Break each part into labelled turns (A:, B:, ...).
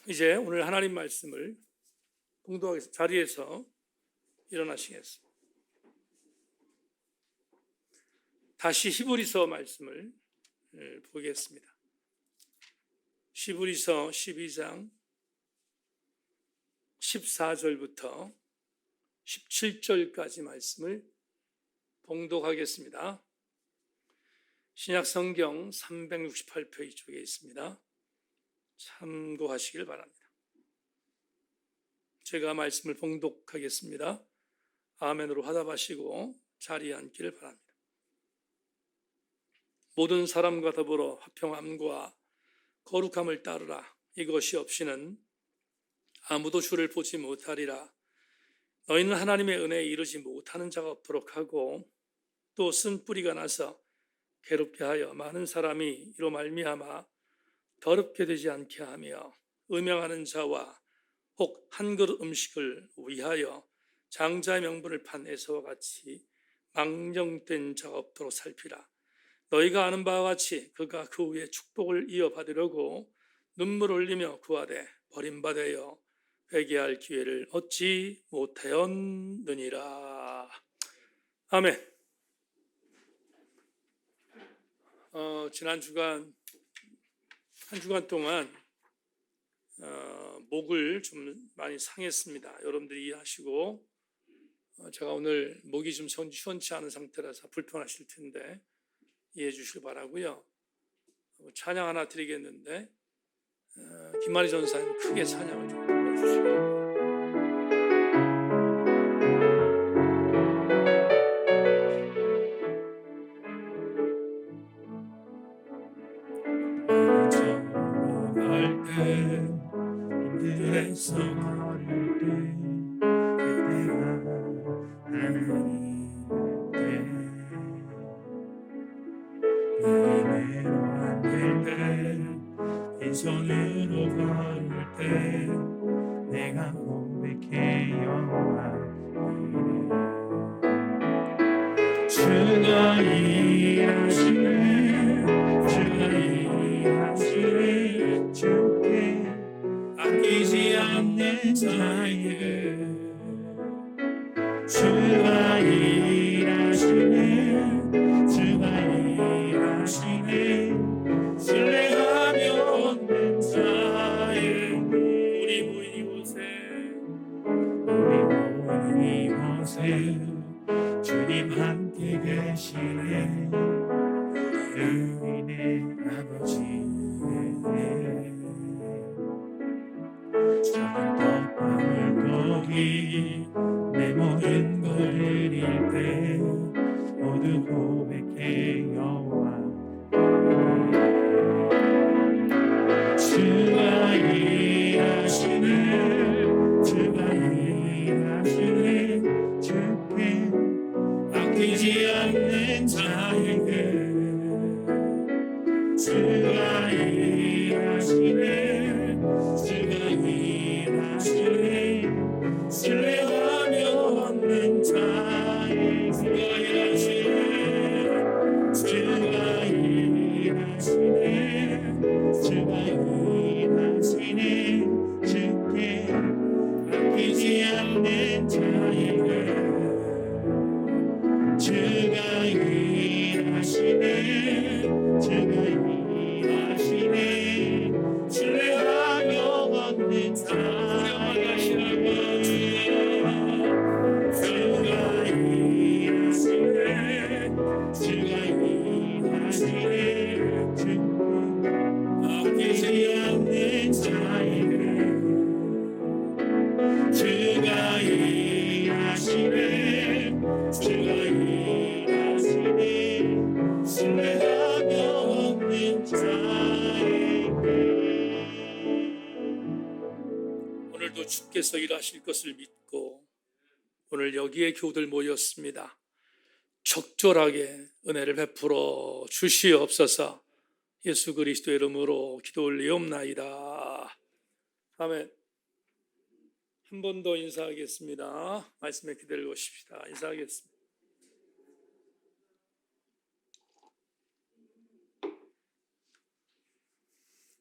A: 이제 오늘 하나님 말씀을 봉독하기 자리에서 일어나시겠습니다. 다시 히브리서 말씀을 보겠습니다. 히브리서 12장 14절부터 17절까지 말씀을 봉독하겠습니다. 신약성경 368페이지 쪽에 있습니다. 참고하시길 바랍니다. 제가 말씀을 봉독하겠습니다. 아멘으로 화답하시고 자리에 앉기를 바랍니다. 모든 사람과 더불어 화평함과 거룩함을 따르라. 이것이 없이는 아무도 주를 보지 못하리라. 너희는 하나님의 은혜에 이르지 못하는 자가 없도록 하고 또 쓴 뿌리가 나서 괴롭게 하여 많은 사람이 이로 말미암아 더럽게 되지 않게 하며 음행하는 자와 혹 한 그릇 음식을 위하여 장자의 명분을 판 에서와 같이 망령된 자가 없도록 살피라. 너희가 아는 바와 같이 그가 그 후에 축복을 이어받으려고 눈물을 흘리며 구하되 버림받아여 회개할 기회를 얻지 못하였느니라. 아멘. 지난 주간 한 주간 동안 목을 좀 많이 상했습니다. 여러분들이 이해하시고 제가 오늘 목이 좀 시원치 않은 상태라서 불편하실 텐데 이해해 주시기 바라고요. 찬양 하나 드리겠는데 김만희 전사님 크게 찬양을 좀 불러주시고.
B: 힘들에서 걸을 때 그때가 하나님일 때 힘으로 안 될 때 빈손으로 걸을 때 내가 고백해 여호와 이래 주가 일하시네 주가 일하시네 주께 아끼지 않는 자에게 주가 일하시네 주가 일하시네 신뢰하며 얻는 자에게 우리 모인 이곳에 주님 함께 계시네 의인의 아버지 작은 떡방울고기 내 모든 걸 드릴 때 모두 고백해 여호와 주가 일하시네 주가 일하시네 주께 아끼지 않는 자에게 주가 일하시네 주가 일하시네 신뢰하며 얻는 자의 주가 일하시네 주가 일하시네 주가 일하시네 주께 아끼지 않는 자에게 주가 일하시네 주가 일하시네 신뢰하며 얻는 자에게 주가 일하시네 주가 일하시네 주께 아끼지 않는 자에게 주가 일하시네 주가 일하시네 신뢰하며 얻는 자에게
A: 오늘도 주께서 일하실 것을 믿고 오늘 여기에 교우들 모였습니다. 적절하게 은혜를 베풀어 주시옵소서. 예수 그리스도의 이름으로 기도 올리옵나이다. 아멘. 한 번 더 인사하겠습니다. 말씀에 기대를 놓으십시다. 인사하겠습니다.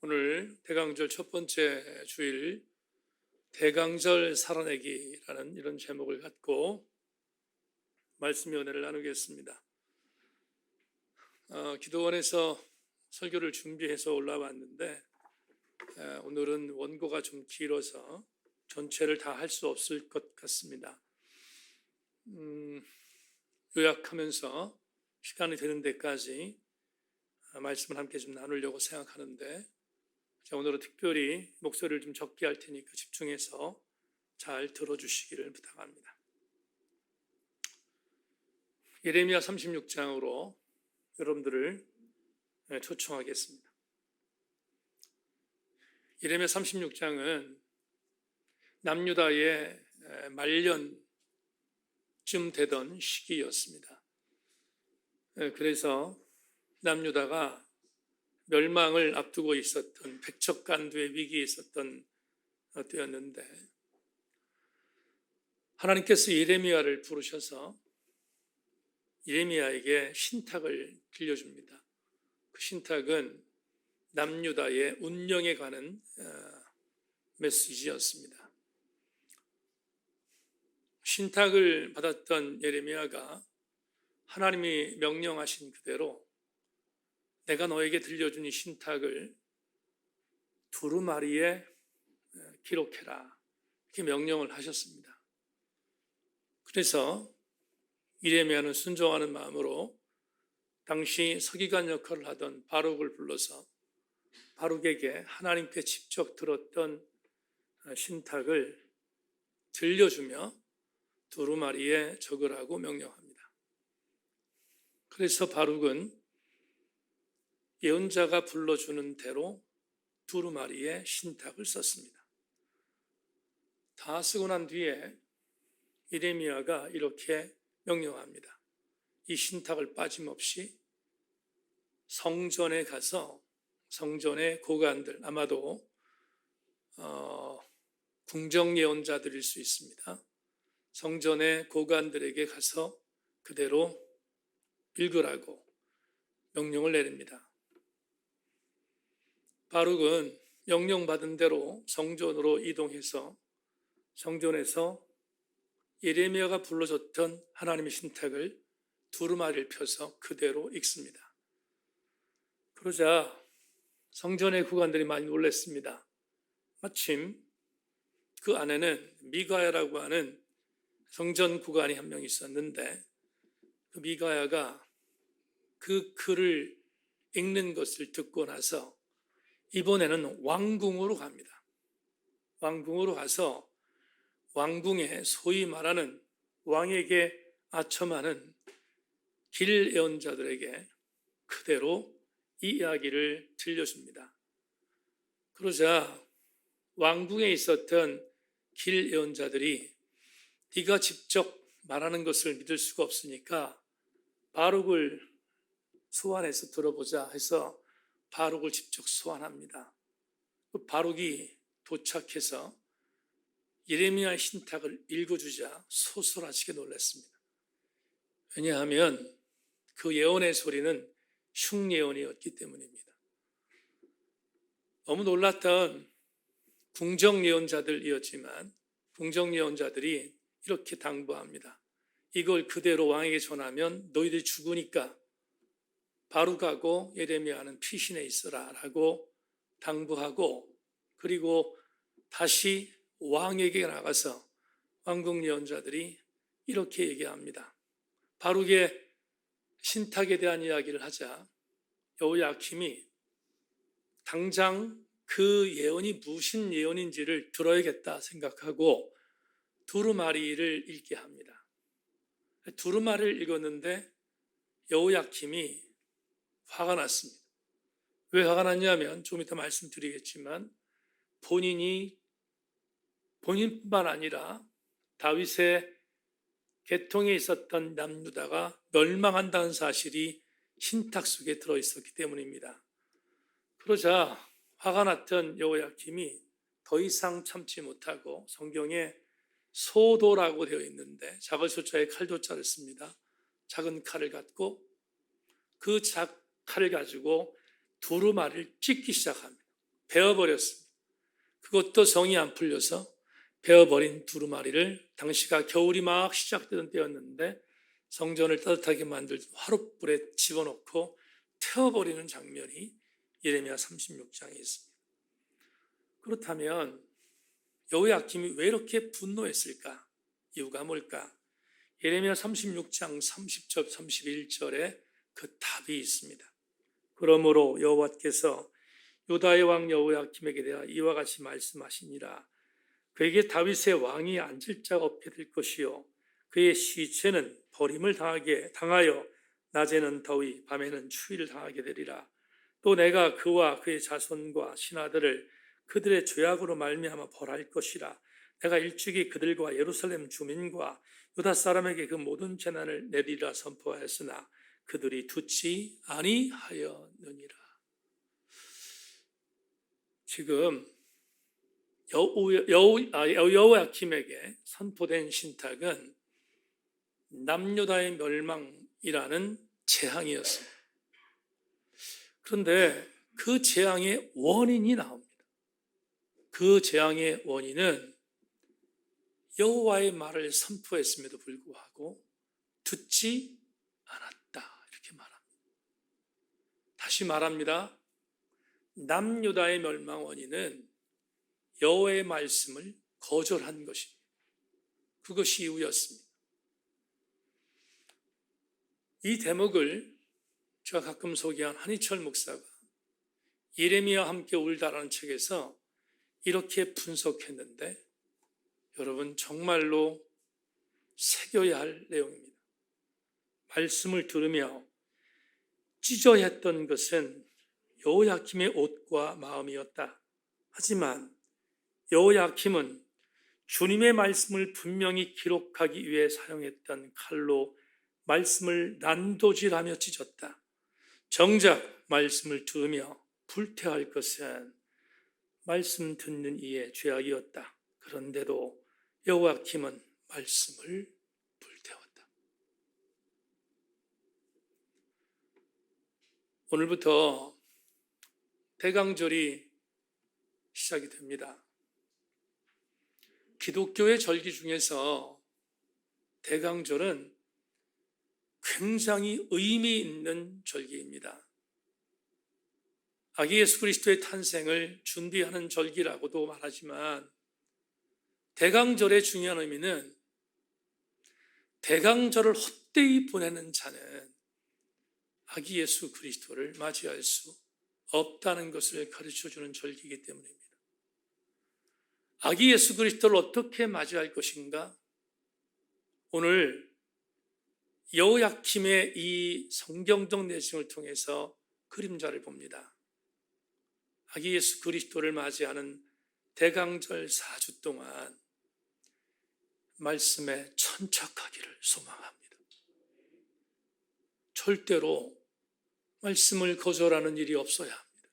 A: 오늘 대강절 첫 번째 주일 대강절 살아내기라는 이런 제목을 갖고 말씀의 은혜를 나누겠습니다. 기도원에서 설교를 준비해서 올라왔는데 오늘은 원고가 좀 길어서 전체를 다 할 수 없을 것 같습니다. 요약하면서 시간이 되는 데까지 말씀을 함께 좀 나누려고 생각하는데 오늘은 특별히 목소리를 좀 적게 할 테니까 집중해서 잘 들어주시기를 부탁합니다. 예레미야 36장으로 여러분들을 초청하겠습니다. 예레미야 36장은 남유다의 말년쯤 되던 시기였습니다. 그래서 남유다가 멸망을 앞두고 있었던 백척간두의 위기에 있었던 때였는데 하나님께서 예레미야를 부르셔서 예레미야에게 신탁을 들려줍니다. 그 신탁은 남유다의 운명에 관한 메시지였습니다. 신탁을 받았던 예레미야가 하나님이 명령하신 그대로 내가 너에게 들려준 이 신탁을 두루마리에 기록해라 이렇게 명령을 하셨습니다. 그래서 예레미야는 순종하는 마음으로 당시 서기관 역할을 하던 바룩을 불러서 바룩에게 하나님께 직접 들었던 신탁을 들려주며 두루마리에 적으라고 명령합니다. 그래서 바룩은 예언자가 불러주는 대로 두루마리에 신탁을 썼습니다. 다 쓰고 난 뒤에 예레미야가 이렇게 명령합니다. 이 신탁을 빠짐없이 성전에 가서 성전의 고관들, 아마도 궁정 예언자들일 수 있습니다. 성전의 고관들에게 가서 그대로 읽으라고 명령을 내립니다. 바룩은 명령받은 대로 성전으로 이동해서 성전에서 예레미야가 불러줬던 하나님의 신탁을 두루마리를 펴서 그대로 읽습니다. 그러자 성전의 구관들이 많이 놀랐습니다. 마침 그 안에는 미가야라고 하는 성전 구관이 한 명 있었는데 그 미가야가 그 글을 읽는 것을 듣고 나서 이번에는 왕궁으로 갑니다. 왕궁으로 가서 왕궁에 소위 말하는 왕에게 아첨하는 길 예언자들에게 그대로 이 이야기를 들려줍니다. 그러자 왕궁에 있었던 길 예언자들이 네가 직접 말하는 것을 믿을 수가 없으니까 바룩을 소환해서 들어보자 해서 바룩을 직접 소환합니다. 그 바룩이 도착해서 예레미야의 신탁을 읽어주자 소설하시게 놀랐습니다. 왜냐하면 그 예언의 소리는 흉예언이었기 때문입니다. 너무 놀랐던 궁정 예언자들이었지만 궁정 예언자들이 이렇게 당부합니다. 이걸 그대로 왕에게 전하면 너희들이 죽으니까 바룩하고 예레미야는 피신해 있어라 라고 당부하고 그리고 다시 왕에게 나가서 왕궁 예언자들이 이렇게 얘기합니다. 바룩의 신탁에 대한 이야기를 하자 여호야킴이 당장 그 예언이 무슨 예언인지를 들어야겠다 생각하고 두루마리를 읽게 합니다. 두루마리를 읽었는데 여호야킴이 화가 났습니다. 왜 화가 났냐면 좀 이따 말씀드리겠지만 본인뿐만 아니라 다윗의 계통에 있었던 남유다가 멸망한다는 사실이 신탁 속에 들어있었기 때문입니다. 그러자 화가 났던 여호야킴이 더 이상 참지 못하고 성경에 소도라고 되어 있는데 작은 소자에 칼도자를 씁니다. 작은 칼을 갖고 그 칼을 가지고 두루마리를 찢기 시작합니다. 베어버렸습니다. 그것도 정이 안 풀려서 베어버린 두루마리를 당시가 겨울이 막 시작되던 때였는데 성전을 따뜻하게 만들 화롯불에 집어넣고 태워버리는 장면이 예레미야 36장에 있습니다. 그렇다면 여호야김이 왜 이렇게 분노했을까? 이유가 뭘까? 예레미야 36장 30절 31절에 그 답이 있습니다. 그러므로 여호와께서 유다의 왕 여호야김에게 대하여 이와 같이 말씀하시니라. 그에게 다윗의 왕이 앉을 자가 없게 될 것이요 그의 시체는 버림을 당하여 낮에는 더위 밤에는 추위를 당하게 되리라. 또 내가 그와 그의 자손과 신하들을 그들의 죄악으로 말미암아 벌할 것이라. 내가 일찍이 그들과 예루살렘 주민과 유다 사람에게 그 모든 재난을 내리라 선포하였으나 그들이 듣지 아니하였느니라. 지금 여호야김에게 선포된 신탁은 남유다의 멸망이라는 재앙이었습니다. 그런데 그 재앙의 원인이 나옵니다. 그 재앙의 원인은 여호와의 말을 선포했음에도 불구하고 듣지 않았다, 이렇게 말합니다. 다시 말합니다. 남유다의 멸망 원인은 여호와의 말씀을 거절한 것입니다. 그것이 이유였습니다. 이 대목을 제가 가끔 소개한 한희철 목사가 예레미야와 함께 울다라는 책에서 이렇게 분석했는데 여러분 정말로 새겨야 할 내용입니다. 말씀을 들으며 찢어야 했던 것은 여호야김의 옷과 마음이었다. 하지만 여호야김은 주님의 말씀을 분명히 기록하기 위해 사용했던 칼로 말씀을 난도질하며 찢었다. 정작 말씀을 들으며 불태할 것은 말씀 듣는 이의 죄악이었다. 그런데도 여호야김은 말씀을 불태웠다. 오늘부터 대강절이 시작이 됩니다. 기독교의 절기 중에서 대강절은 굉장히 의미 있는 절기입니다. 아기 예수 그리스도의 탄생을 준비하는 절기라고도 말하지만 대강절의 중요한 의미는 대강절을 헛되이 보내는 자는 아기 예수 그리스도를 맞이할 수 없다는 것을 가르쳐주는 절기이기 때문입니다. 아기 예수 그리스도를 어떻게 맞이할 것인가? 오늘 여호야김의 이 성경적 내용을 통해서 그림자를 봅니다. 아기 예수 그리스도를 맞이하는 대강절 4주 동안 말씀에 천착하기를 소망합니다. 절대로 말씀을 거절하는 일이 없어야 합니다.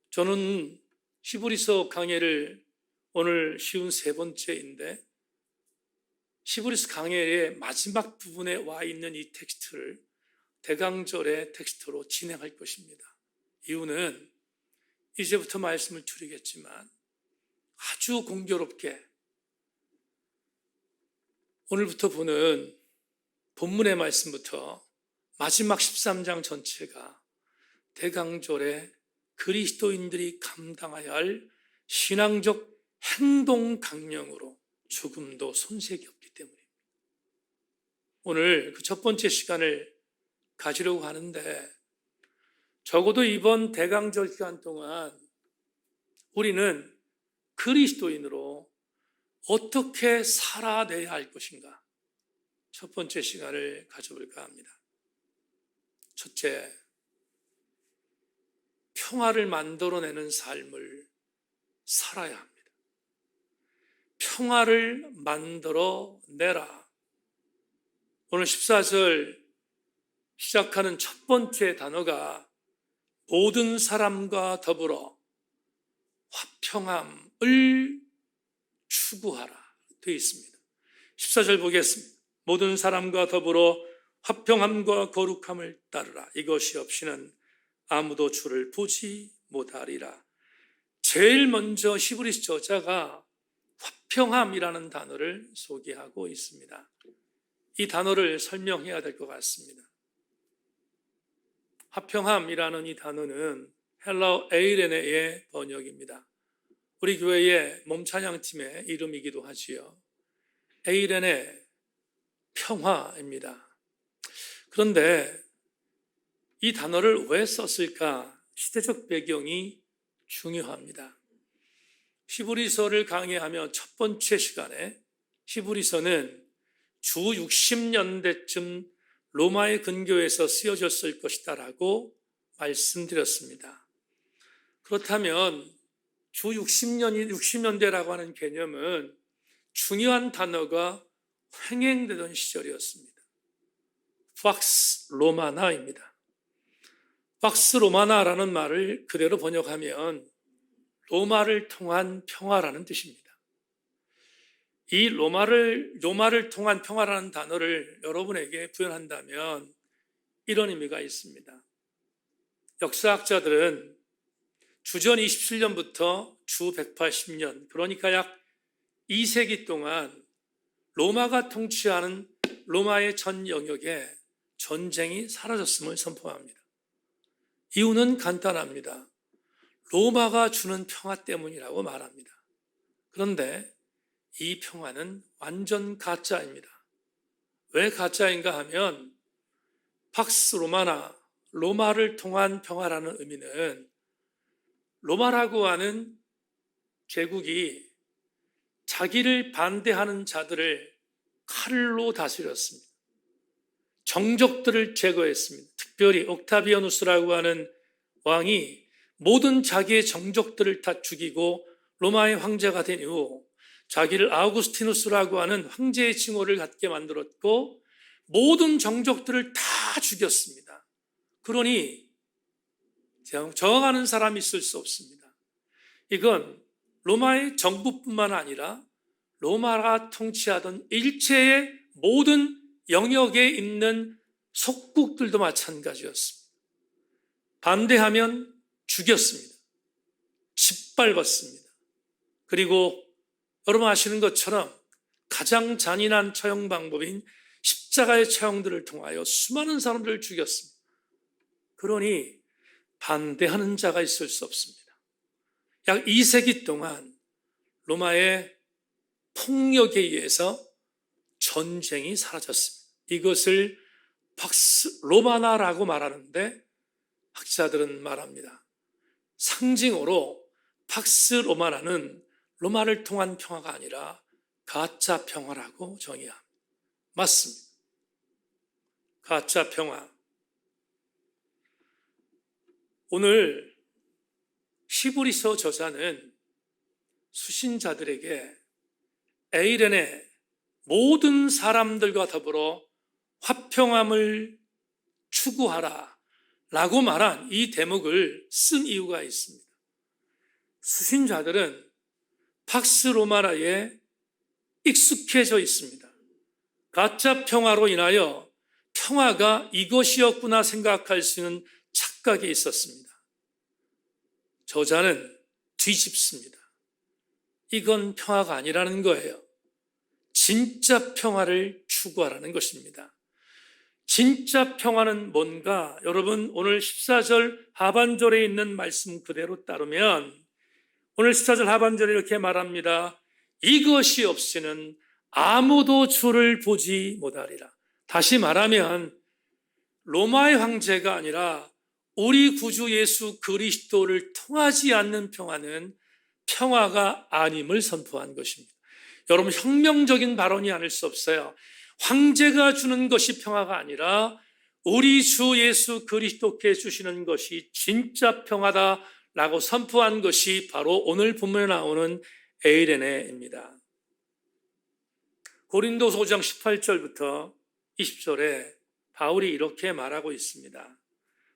A: 저는 히브리서 강해를 오늘 쉬운 3번째인데 히브리서 강해의 마지막 부분에 와 있는 이 텍스트를 대강절의 텍스트로 진행할 것입니다. 이유는 이제부터 말씀을 드리겠지만 아주 공교롭게 오늘부터 보는 본문의 말씀부터 마지막 13장 전체가 대강절에 그리스도인들이 감당해야 할 신앙적 행동 강령으로 조금도 손색이 없기 때문입니다. 오늘 그 첫 번째 시간을 가지려고 하는데 적어도 이번 대강절 기간 동안 우리는 그리스도인으로 어떻게 살아내야 할 것인가? 첫 번째 시간을 가져볼까 합니다. 첫째, 평화를 만들어내는 삶을 살아야 합니다. 평화를 만들어내라. 오늘 14절 시작하는 첫 번째 단어가 모든 사람과 더불어 화평함을 추구하라 되어 있습니다. 14절 보겠습니다. 모든 사람과 더불어 화평함과 거룩함을 따르라. 이것이 없이는 아무도 주를 보지 못하리라. 제일 먼저 히브리서 저자가 화평함이라는 단어를 소개하고 있습니다. 이 단어를 설명해야 될 것 같습니다. 화평함이라는 이 단어는 헬라어 에이레네의 번역입니다. 우리 교회의 몸찬양팀의 이름이기도 하지요. 에이레네, 평화입니다. 그런데 이 단어를 왜 썼을까? 시대적 배경이 중요합니다. 히브리서를 강의하며 첫 번째 시간에 히브리서는 주 60년대쯤 로마의 근교에서 쓰여졌을 것이다 라고 말씀드렸습니다. 그렇다면 주 60년대라고 하는 개념은 중요한 단어가 횡행되던 시절이었습니다. 팍스 로마나입니다. 팍스 로마나라는 말을 그대로 번역하면 로마를 통한 평화라는 뜻입니다. 이 로마를 통한 평화라는 단어를 여러분에게 부여한다면 이런 의미가 있습니다. 역사학자들은 주전 27년부터 주 180년, 그러니까 약 2세기 동안 로마가 통치하는 로마의 전 영역에 전쟁이 사라졌음을 선포합니다. 이유는 간단합니다. 로마가 주는 평화 때문이라고 말합니다. 그런데 이 평화는 완전 가짜입니다. 왜 가짜인가 하면 팍스 로마나, 로마를 통한 평화라는 의미는 로마라고 하는 제국이 자기를 반대하는 자들을 칼로 다스렸습니다. 정적들을 제거했습니다. 특별히 옥타비아누스라고 하는 왕이 모든 자기의 정적들을 다 죽이고 로마의 황제가 된 이후 자기를 아우구스티누스라고 하는 황제의 칭호를 갖게 만들었고 모든 정적들을 다 죽였습니다. 그러니 저항하는 사람이 있을 수 없습니다. 이건 로마의 정부뿐만 아니라 로마가 통치하던 일체의 모든 영역에 있는 속국들도 마찬가지였습니다. 반대하면 죽였습니다. 짓밟았습니다. 그리고 여러분 아시는 것처럼 가장 잔인한 처형 방법인 십자가의 처형들을 통하여 수많은 사람들을 죽였습니다. 그러니 반대하는 자가 있을 수 없습니다. 약 2세기 동안 로마의 폭력에 의해서 전쟁이 사라졌습니다. 이것을 팍스 로마나라고 말하는데 학자들은 말합니다. 상징으로 팍스 로마나는 로마를 통한 평화가 아니라 가짜 평화라고 정의합니다. 맞습니다. 가짜 평화. 오늘 히브리서 저자는 수신자들에게 에이렌의 모든 사람들과 더불어 화평함을 추구하라 라고 말한 이 대목을 쓴 이유가 있습니다. 수신자들은 팍스 로마나에 익숙해져 있습니다. 가짜 평화로 인하여 평화가 이것이었구나 생각할 수 있는 착각이 있었습니다. 저자는 뒤집습니다. 이건 평화가 아니라는 거예요. 진짜 평화를 추구하라는 것입니다. 진짜 평화는 뭔가? 여러분 오늘 14절 하반절에 있는 말씀 그대로 따르면 오늘 14절 하반절에 이렇게 말합니다. 이것이 없이는 아무도 주를 보지 못하리라. 다시 말하면 로마의 황제가 아니라 우리 구주 예수 그리스도를 통하지 않는 평화는 평화가 아님을 선포한 것입니다. 여러분 혁명적인 발언이 아닐 수 없어요. 황제가 주는 것이 평화가 아니라 우리 주 예수 그리스도께 주시는 것이 진짜 평화다라고 선포한 것이 바로 오늘 본문에 나오는 에이레네입니다. 고린도서 5장 18절부터 20절에 바울이 이렇게 말하고 있습니다.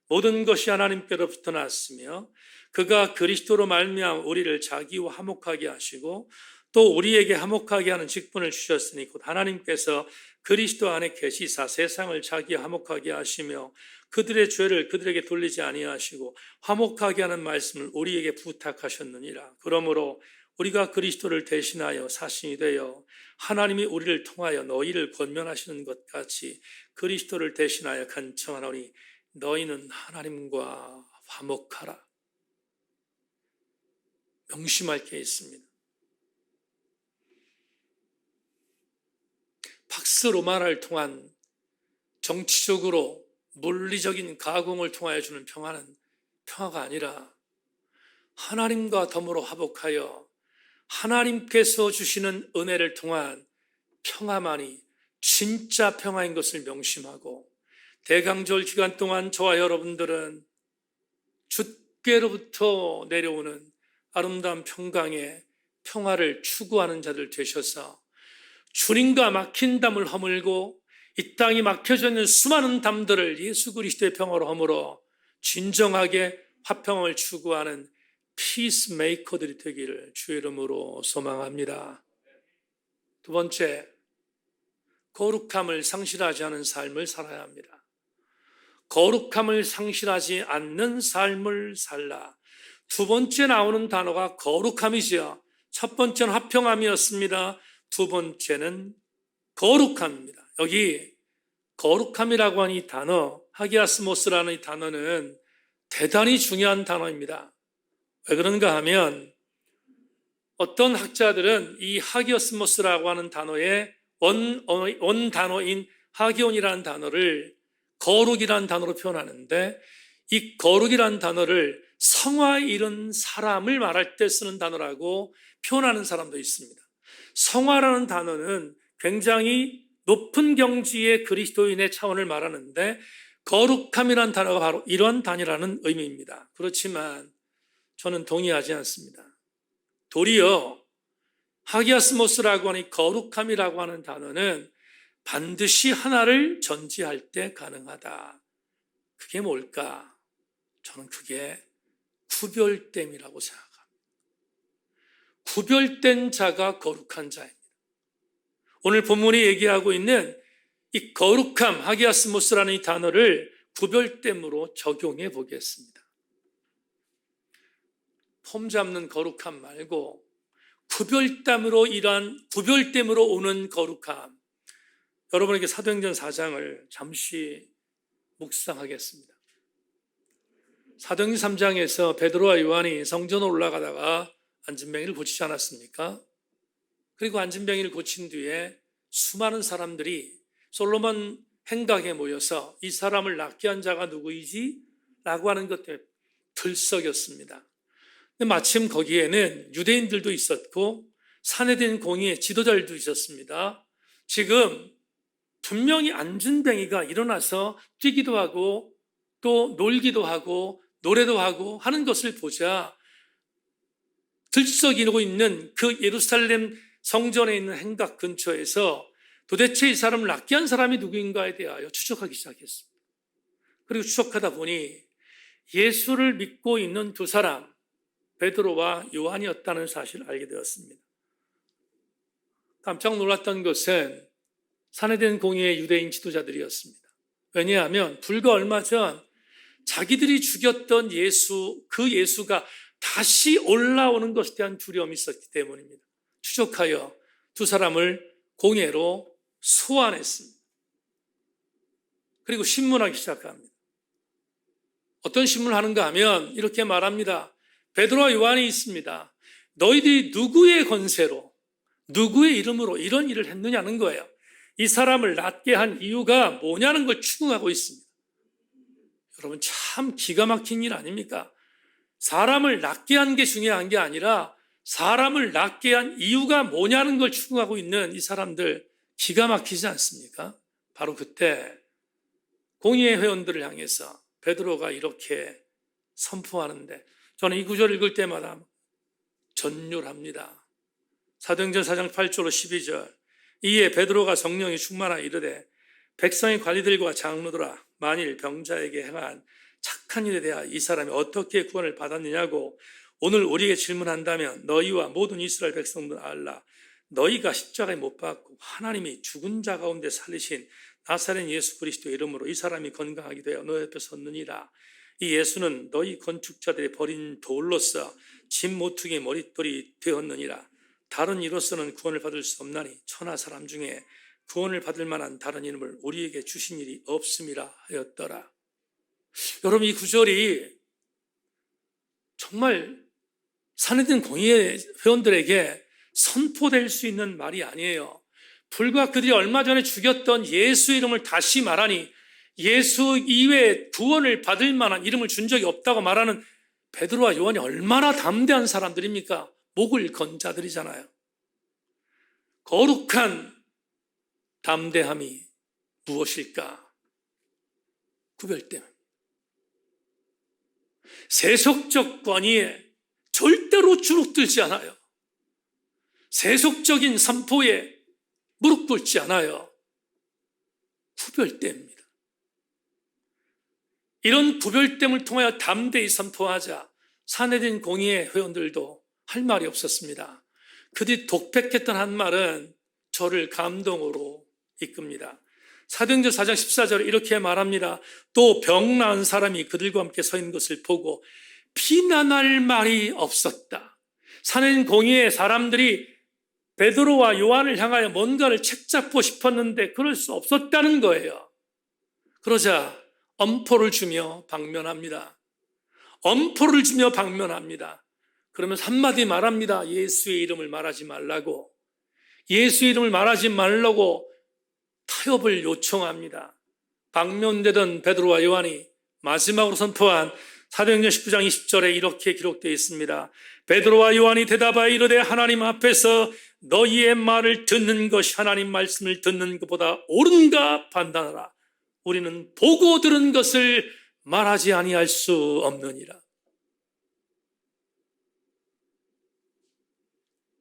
A: 모든 것이 하나님께로부터 났으며 그가 그리스도로 말미암아 우리를 자기와 화목하게 하시고 또 우리에게 화목하게 하는 직분을 주셨으니 곧 하나님께서 그리스도 안에 계시사 세상을 자기와 화목하게 하시며 그들의 죄를 그들에게 돌리지 아니하시고 화목하게 하는 말씀을 우리에게 부탁하셨느니라. 그러므로 우리가 그리스도를 대신하여 사신이 되어 하나님이 우리를 통하여 너희를 권면하시는 것 같이 그리스도를 대신하여 간청하노니 너희는 하나님과 화목하라. 명심할 게 있습니다. 팍스 로마를 통한 정치적으로 물리적인 가공을 통하여 주는 평화는 평화가 아니라 하나님과 더불어 화목하여 하나님께서 주시는 은혜를 통한 평화만이 진짜 평화인 것을 명심하고 대강절 기간 동안 저와 여러분들은 주께로부터 내려오는 아름다운 평강의 평화를 추구하는 자들 되셔서 주님과 막힌 담을 허물고 이 땅이 막혀져 있는 수많은 담들을 예수 그리스도의 평화로 허물어 진정하게 화평을 추구하는 피스메이커들이 되기를 주의 이름으로 소망합니다. 두 번째, 거룩함을 상실하지 않은 삶을 살아야 합니다. 거룩함을 상실하지 않는 삶을 살라. 두 번째 나오는 단어가 거룩함이지요. 첫 번째는 화평함이었습니다. 두 번째는 거룩함입니다. 여기 거룩함이라고 하는 이 단어, 하기아스모스라는 이 단어는 대단히 중요한 단어입니다. 왜 그런가 하면 어떤 학자들은 이 하기오스모스라고 하는 단어의 원 단어인 하기온이라는 단어를 거룩이라는 단어로 표현하는데 이 거룩이라는 단어를 성화에 이른 사람을 말할 때 쓰는 단어라고 표현하는 사람도 있습니다. 성화라는 단어는 굉장히 높은 경지의 그리스도인의 차원을 말하는데 거룩함이라는 단어가 바로 이런 단위라는 의미입니다. 그렇지만 저는 동의하지 않습니다. 도리어 하기아스모스라고 하는 거룩함이라고 하는 단어는 반드시 하나를 전제할 때 가능하다. 그게 뭘까? 저는 그게 구별됨이라고 생각합니다. 구별된 자가 거룩한 자입니다. 오늘 본문이 얘기하고 있는 이 거룩함, 하기아스모스라는 이 단어를 구별됨으로 적용해 보겠습니다. 폼 잡는 거룩함 말고 구별됨으로 오는 거룩함. 여러분에게 사도행전 4장을 잠시 묵상하겠습니다. 사도행전 3장에서 베드로와 요한이 성전으로 올라가다가 안진뱅이를 고치지 않았습니까? 그리고 안진뱅이를 고친 뒤에 수많은 사람들이 솔로몬 행각에 모여서 이 사람을 낫게 한 자가 누구이지? 라고 하는 것 때문에 들썩였습니다. 마침 거기에는 유대인들도 있었고 사내된 공의의 지도자들도 있었습니다. 지금 분명히 안진뱅이가 일어나서 뛰기도 하고 또 놀기도 하고 노래도 하고 하는 것을 보자 들썩이고 있는 그 예루살렘 성전에 있는 행각 근처에서 도대체 이 사람을 낫게 한 사람이 누구인가에 대하여 추적하기 시작했습니다. 그리고 추적하다 보니 예수를 믿고 있는 두 사람, 베드로와 요한이었다는 사실을 알게 되었습니다. 깜짝 놀랐던 것은 사내된 공의의 유대인 지도자들이었습니다. 왜냐하면 불과 얼마 전 자기들이 죽였던 예수, 그 예수가 다시 올라오는 것에 대한 두려움이 있었기 때문입니다. 추적하여 두 사람을 공회로 소환했습니다. 그리고 신문하기 시작합니다. 어떤 신문을 하는가 하면 이렇게 말합니다. 베드로와 요한이 있습니다. 너희들이 누구의 권세로, 누구의 이름으로 이런 일을 했느냐는 거예요. 이 사람을 낫게 한 이유가 뭐냐는 걸 추궁하고 있습니다. 여러분 참 기가 막힌 일 아닙니까? 사람을 낫게 한 게 중요한 게 아니라 사람을 낫게 한 이유가 뭐냐는 걸 추궁하고 있는 이 사람들 기가 막히지 않습니까? 바로 그때 공의회 회원들을 향해서 베드로가 이렇게 선포하는데 저는 이 구절을 읽을 때마다 전율합니다. 사도행전 4장 8절로 12절 이에 베드로가 성령이 충만하여 이르되 백성의 관리들과 장로들아 만일 병자에게 행한 착한 일에 대하여 이 사람이 어떻게 구원을 받았느냐고 오늘 우리에게 질문한다면 너희와 모든 이스라엘 백성들 알라 너희가 십자가에 못 박고 하나님이 죽은 자 가운데 살리신 나사렛 예수 그리스도의 이름으로 이 사람이 건강하게 되어 너 옆에 섰느니라. 이 예수는 너희 건축자들이 버린 돌로서 집 모퉁이의 머릿돌이 되었느니라. 다른 이로서는 구원을 받을 수 없나니 천하 사람 중에 구원을 받을 만한 다른 이름을 우리에게 주신 일이 없음이라 하였더라. 여러분, 이 구절이 정말 산헤드린 공의회 회원들에게 선포될 수 있는 말이 아니에요. 불과 그들이 얼마 전에 죽였던 예수 이름을 다시 말하니 예수 이외에 구원을 받을 만한 이름을 준 적이 없다고 말하는 베드로와 요한이 얼마나 담대한 사람들입니까? 목을 건 자들이잖아요. 거룩한 담대함이 무엇일까? 구별됨. 세속적 권위에 절대로 주눅들지 않아요. 세속적인 선포에 무릎 꿇지 않아요. 구별됨입니다. 이런 구별됨을 통하여 담대히 선포하자 산헤드린 공의회 회원들도 할 말이 없었습니다. 그들이 독백했던 한 말은 저를 감동으로 이끕니다. 사도행전 4장 14절에 이렇게 말합니다. 또 병 나은 사람이 그들과 함께 서 있는 것을 보고 비난할 말이 없었다. 산헤드린 공의회 사람들이 베드로와 요한을 향하여 뭔가를 책잡고 싶었는데 그럴 수 없었다는 거예요. 그러자 엄포를 주며 방면합니다. 엄포를 주며 방면합니다. 그러면서 한마디 말합니다. 예수의 이름을 말하지 말라고. 예수의 이름을 말하지 말라고 타협을 요청합니다. 방면되던 베드로와 요한이 마지막으로 선포한 사도행전 19장 20절에 이렇게 기록되어 있습니다. 베드로와 요한이 대답하여 이르되 하나님 앞에서 너희의 말을 듣는 것이 하나님 말씀을 듣는 것보다 옳은가 판단하라. 우리는 보고 들은 것을 말하지 아니할 수 없느니라.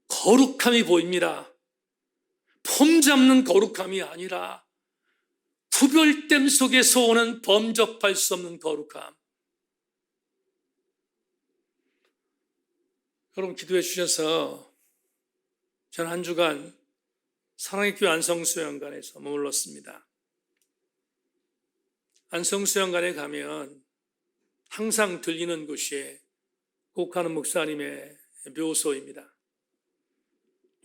A: 거룩함이 보입니다. 폼 잡는 거룩함이 아니라 구별됨 속에서 오는 범접할 수 없는 거룩함. 여러분, 기도해 주셔서 저는 한 주간 사랑의 교회 안성수영관에서 머물렀습니다. 안성수영관에 가면 항상 들리는 곳이 옥하는 목사님의 묘소입니다.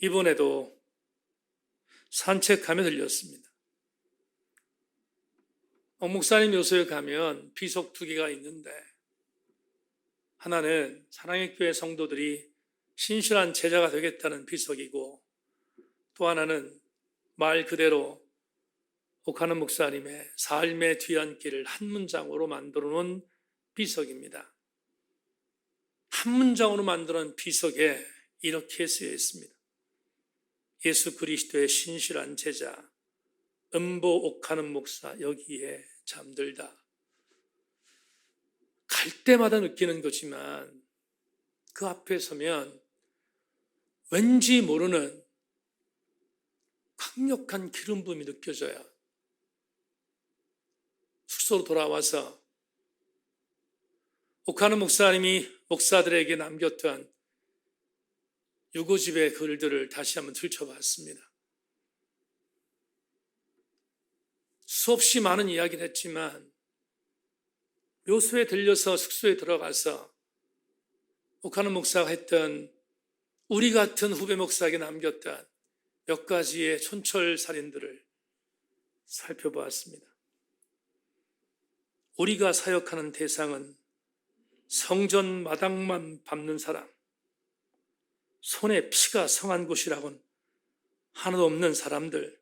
A: 이번에도 산책하며 들렸습니다. 목사님 묘소에 가면 비석 2개가 있는데 하나는 사랑의 교회 성도들이 신실한 제자가 되겠다는 비석이고 또 하나는 말 그대로 옥하는 목사님의 삶의 뒤안길을 한 문장으로 만들어 놓은 비석입니다. 한 문장으로 만들어 놓은 비석에 이렇게 쓰여 있습니다. 예수 그리스도의 신실한 제자 음보 옥하는 목사 여기에 잠들다. 갈 때마다 느끼는 거지만 그 앞에 서면 왠지 모르는 강력한 기름 부음이 느껴져요. 숙소로 돌아와서 옥하는 목사님이 목사들에게 남겼던 유고집의 글들을 다시 한번 들춰봤습니다. 수없이 많은 이야기를 했지만 묘소에 들려서 숙소에 들어가서 옥하는 목사가 했던 우리 같은 후배 목사에게 남겼던 몇 가지의 촌철살인들을 살펴보았습니다. 우리가 사역하는 대상은 성전 마당만 밟는 사람, 손에 피가 성한 곳이라고는 하나도 없는 사람들,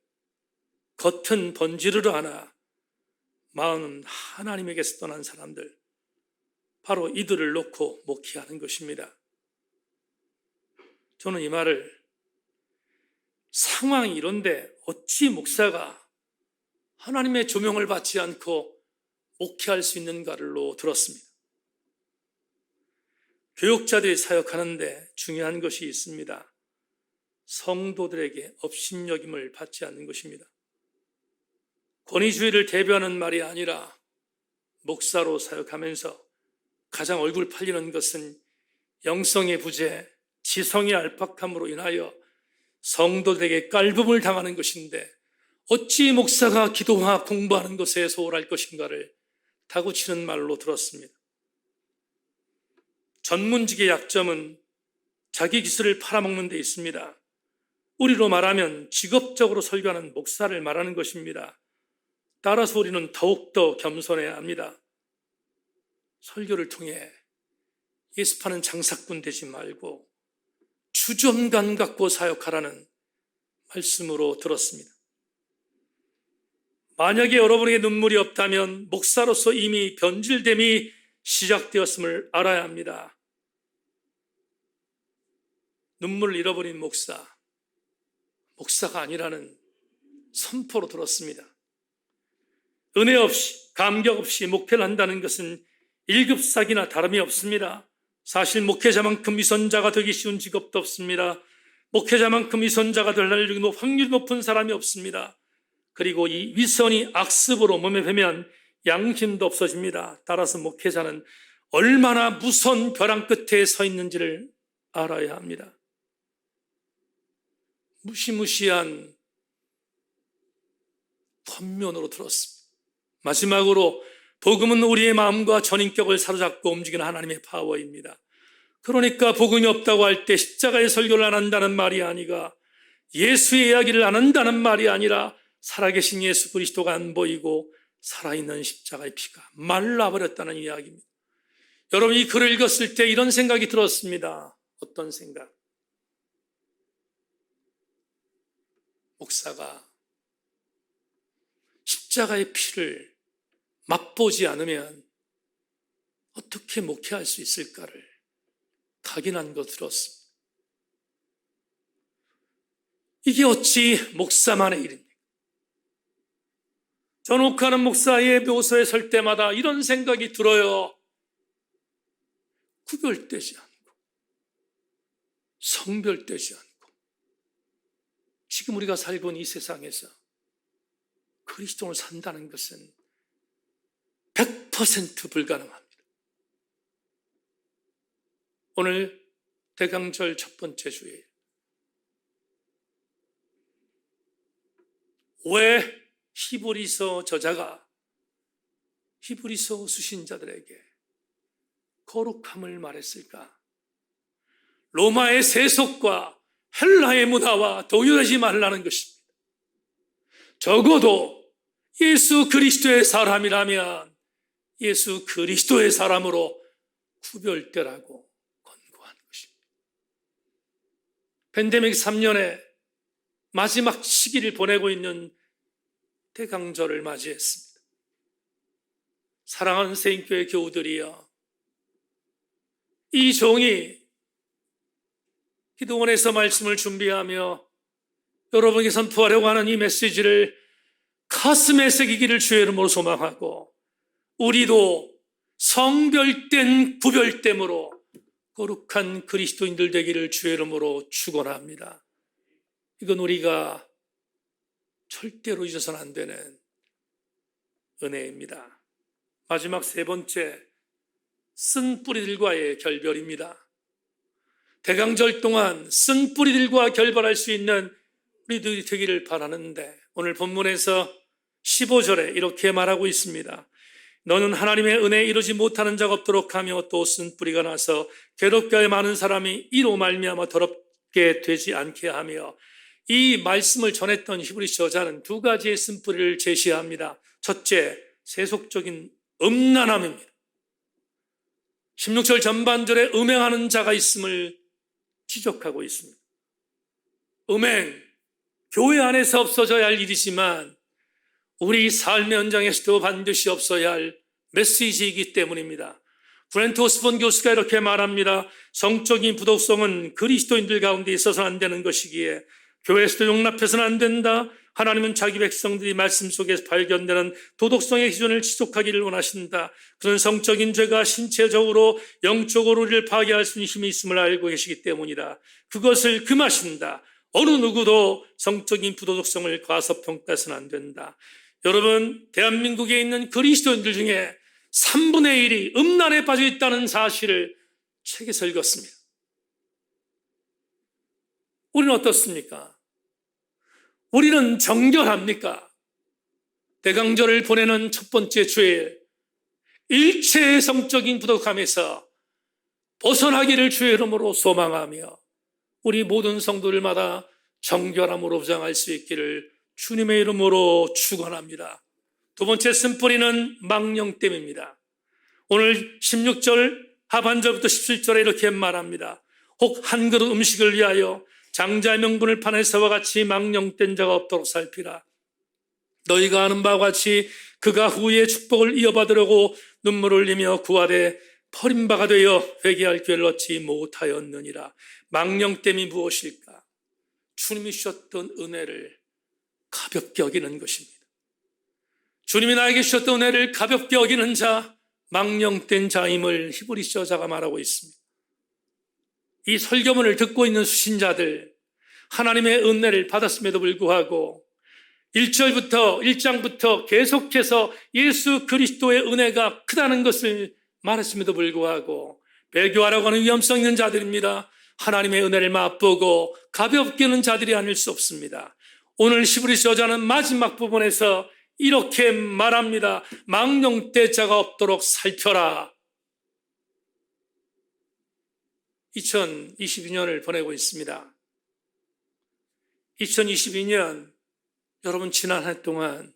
A: 겉은 번지르르 하나 마음은 하나님에게서 떠난 사람들, 바로 이들을 놓고 목회하는 것입니다. 저는 이 말을 상황이 이런데 어찌 목사가 하나님의 조명을 받지 않고 목회할 수 있는가를로 들었습니다. 교육자들이 사역하는데 중요한 것이 있습니다. 성도들에게 업신여김을 받지 않는 것입니다. 권위주의를 대변하는 말이 아니라 목사로 사역하면서 가장 얼굴 팔리는 것은 영성의 부재, 지성의 알팍함으로 인하여 성도들에게 깔붐을 당하는 것인데 어찌 목사가 기도와 공부하는 것에 소홀할 것인가를 다구치는 말로 들었습니다. 전문직의 약점은 자기 기술을 팔아먹는 데 있습니다. 우리로 말하면 직업적으로 설교하는 목사를 말하는 것입니다. 따라서 우리는 더욱더 겸손해야 합니다. 설교를 통해 예수 파는 장사꾼 되지 말고 주전감 갖고 사역하라는 말씀으로 들었습니다. 만약에 여러분에게 눈물이 없다면 목사로서 이미 변질됨이 시작되었음을 알아야 합니다. 눈물을 잃어버린 목사가 아니라는 선포로 들었습니다. 은혜 없이 감격 없이 목회를 한다는 것은 1급 사기나 다름이 없습니다. 사실 목회자만큼 위선자가 되기 쉬운 직업도 없습니다. 목회자만큼 위선자가 될 확률이 높은 사람이 없습니다. 그리고 이 위선이 악습으로 몸에 배면 양심도 없어집니다. 따라서 목회자는 얼마나 무서운 벼랑 끝에 서 있는지를 알아야 합니다. 무시무시한 권면으로 들었습니다. 마지막으로 복음은 우리의 마음과 전인격을 사로잡고 움직이는 하나님의 파워입니다. 그러니까 복음이 없다고 할 때 십자가의 설교를 안 한다는 말이 아니라 예수의 이야기를 안 한다는 말이 아니라 살아계신 예수 그리스도가 안 보이고 살아있는 십자가의 피가 말라버렸다는 이야기입니다. 여러분, 이 글을 읽었을 때 이런 생각이 들었습니다. 어떤 생각? 목사가 십자가의 피를 맛보지 않으면 어떻게 목회할 수 있을까를 각인한 거 들었습니다. 이게 어찌 목사만의 일입니까? 전옥하는 목사의 묘소에 설 때마다 이런 생각이 들어요. 구별되지 않고 성별되지 않고 지금 우리가 살고 있는 이 세상에서 그리스도를 산다는 것은 100% 불가능합니다. 오늘 대강절 첫 번째 주일, 왜 히브리서 저자가 히브리서 수신자들에게 거룩함을 말했을까? 로마의 세속과 헬라의 문화와 동요하지 말라는 것입니다. 적어도 예수 그리스도의 사람이라면 예수 그리스도의 사람으로 구별되라고 권고한 것입니다. 팬데믹 3년의 마지막 시기를 보내고 있는 대강절을 맞이했습니다. 사랑하는 세인교회 교우들이여, 이 종이 기도원에서 말씀을 준비하며 여러분에게 선포하려고 하는 이 메시지를 가슴에 새기기를 주의 이름으로 소망하고, 우리도 성별된 구별됨으로 거룩한 그리스도인들 되기를 주의 이름으로 축원합니다. 이건 우리가 절대로 잊어서는 안 되는 은혜입니다. 마지막 세 번째, 쓴 뿌리들과의 결별입니다. 대강절 동안 쓴 뿌리들과 결별할 수 있는 우리들이 되기를 바라는데, 오늘 본문에서 15절에 이렇게 말하고 있습니다. 너는 하나님의 은혜에 이루지 못하는 자가 없도록 하며 또 쓴 뿌리가 나서 괴롭게 하여 많은 사람이 이로 말미암아 더럽게 되지 않게 하며, 이 말씀을 전했던 히브리 저자는 두 가지의 쓴 뿌리를 제시합니다. 첫째, 세속적인 음란함입니다. 16절 전반절에 음행하는 자가 있음을 지적하고 있습니다. 음행, 교회 안에서 없어져야 할 일이지만 우리 삶의 현장에서도 반드시 없어야 할 메시지이기 때문입니다. 브렌트 오스본 교수가 이렇게 말합니다. 성적인 부독성은 그리스도인들 가운데 있어서는 안 되는 것이기에 교회에서도 용납해서는 안 된다. 하나님은 자기 백성들이 말씀 속에서 발견되는 도덕성의 기준을 지속하기를 원하신다. 그런 성적인 죄가 신체적으로 영적으로 우리를 파괴할 수 있는 힘이 있음을 알고 계시기 때문이다. 그것을 금하신다. 어느 누구도 성적인 부도덕성을 과소평가해서는 안 된다. 여러분, 대한민국에 있는 그리스도인들 중에 3분의 1이 음란에 빠져 있다는 사실을 책에서 읽었습니다. 우리는 어떻습니까? 우리는 정결합니까? 대강절을 보내는 첫 번째 주일, 일체의 성적인 부족함에서 벗어나기를 주의 이름으로 소망하며 우리 모든 성도들마다 정결함으로 부장할 수 있기를 주님의 이름으로 축원합니다. 두 번째 쓴뿌리는 망령됨입니다. 오늘 16절 하반절부터 17절에 이렇게 말합니다. 혹 한 그릇 음식을 위하여 장자의 명분을 파내서와 같이 망령된 자가 없도록 살피라. 너희가 아는 바와 같이 그가 후에 축복을 이어받으려고 눈물을 흘리며 구하되 버림바가 되어 회개할 기회를 얻지 못하였느니라. 망령됨이 무엇일까? 주님이 주셨던 은혜를 가볍게 여기는 것입니다. 주님이 나에게 주셨던 은혜를 가볍게 여기는 자, 망령된 자임을 히브리서 저자가 말하고 있습니다. 이 설교문을 듣고 있는 수신자들, 하나님의 은혜를 받았음에도 불구하고 1장부터 계속해서 예수 그리스도의 은혜가 크다는 것을 말했음에도 불구하고 배교하라고 하는 위험성 있는 자들입니다. 하나님의 은혜를 맛보고 가볍게 하는 자들이 아닐 수 없습니다. 오늘 히브리서 저자는 마지막 부분에서 이렇게 말합니다. 망령된 자가 없도록 살펴라. 2022년을 보내고 있습니다. 2022년 여러분 지난 한 해 동안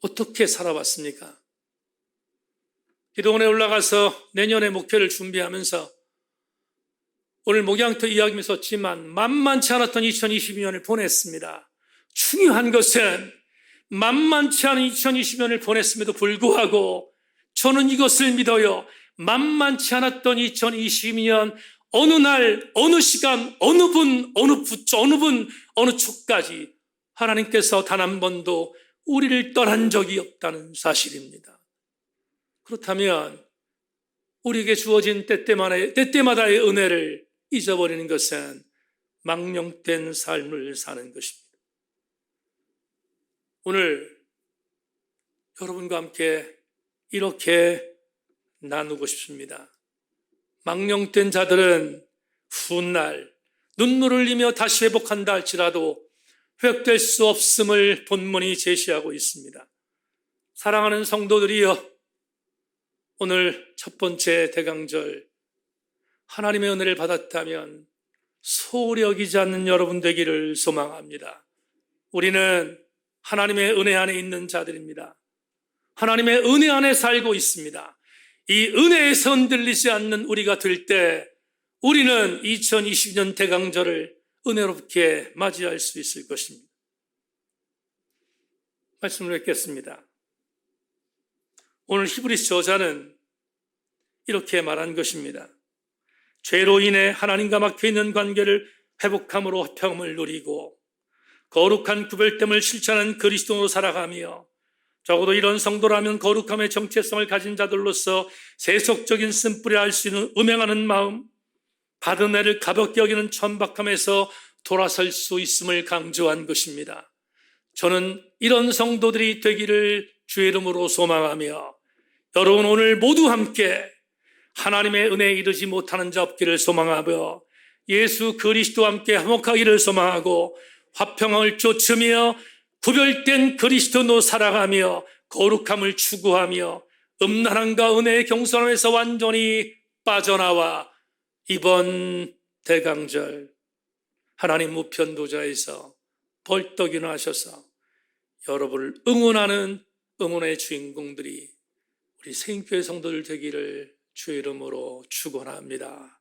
A: 어떻게 살아왔습니까? 기도원에 올라가서 내년의 목표를 준비하면서 오늘 목양터 이야기에 썼지만 만만치 않았던 2022년을 보냈습니다. 중요한 것은 만만치 않은 2020년을 보냈음에도 불구하고 저는 이것을 믿어요. 만만치 않았던 2022년 어느 날, 어느 시간, 어느 분, 어느 초까지 하나님께서 단 한 번도 우리를 떠난 적이 없다는 사실입니다. 그렇다면 우리에게 주어진 때때마다의 은혜를 잊어버리는 것은 망령된 삶을 사는 것입니다. 오늘 여러분과 함께 이렇게 나누고 싶습니다. 망령된 자들은 훗날 눈물을 흘리며 다시 회복한다 할지라도 회복될 수 없음을 본문이 제시하고 있습니다. 사랑하는 성도들이여, 오늘 첫 번째 대강절 하나님의 은혜를 받았다면 소홀히 여기지 않는 여러분 되기를 소망합니다. 우리는 하나님의 은혜 안에 있는 자들입니다. 하나님의 은혜 안에 살고 있습니다. 이 은혜에서 흔들리지 않는 우리가 될 때 우리는 2020년 대강절을 은혜롭게 맞이할 수 있을 것입니다. 말씀을 뵙겠습니다. 오늘 히브리서 저자는 이렇게 말한 것입니다. 죄로 인해 하나님과 막혀있는 관계를 회복함으로 화평을 누리고 거룩한 구별됨을 실천하는 그리스도로 살아가며 적어도 이런 성도라면 거룩함의 정체성을 가진 자들로서 세속적인 쓴뿌리 알 수 있는 음행하는 마음, 받은 애를 가볍게 여기는 천박함에서 돌아설 수 있음을 강조한 것입니다. 저는 이런 성도들이 되기를 주의 이름으로 소망하며 여러분 오늘 모두 함께 하나님의 은혜에 이르지 못하는 자 없기를 소망하며 예수 그리스도와 함께 화목하기를 소망하고 화평을 쫓으며 구별된 그리스도로 살아가며 거룩함을 추구하며 음란함과 은혜의 경선에서 완전히 빠져나와 이번 대강절 하나님 우편도자에서 벌떡 일어나셔서 여러분을 응원하는 응원의 주인공들이 우리 생교회 성도들 되기를 주의 이름으로 축원합니다.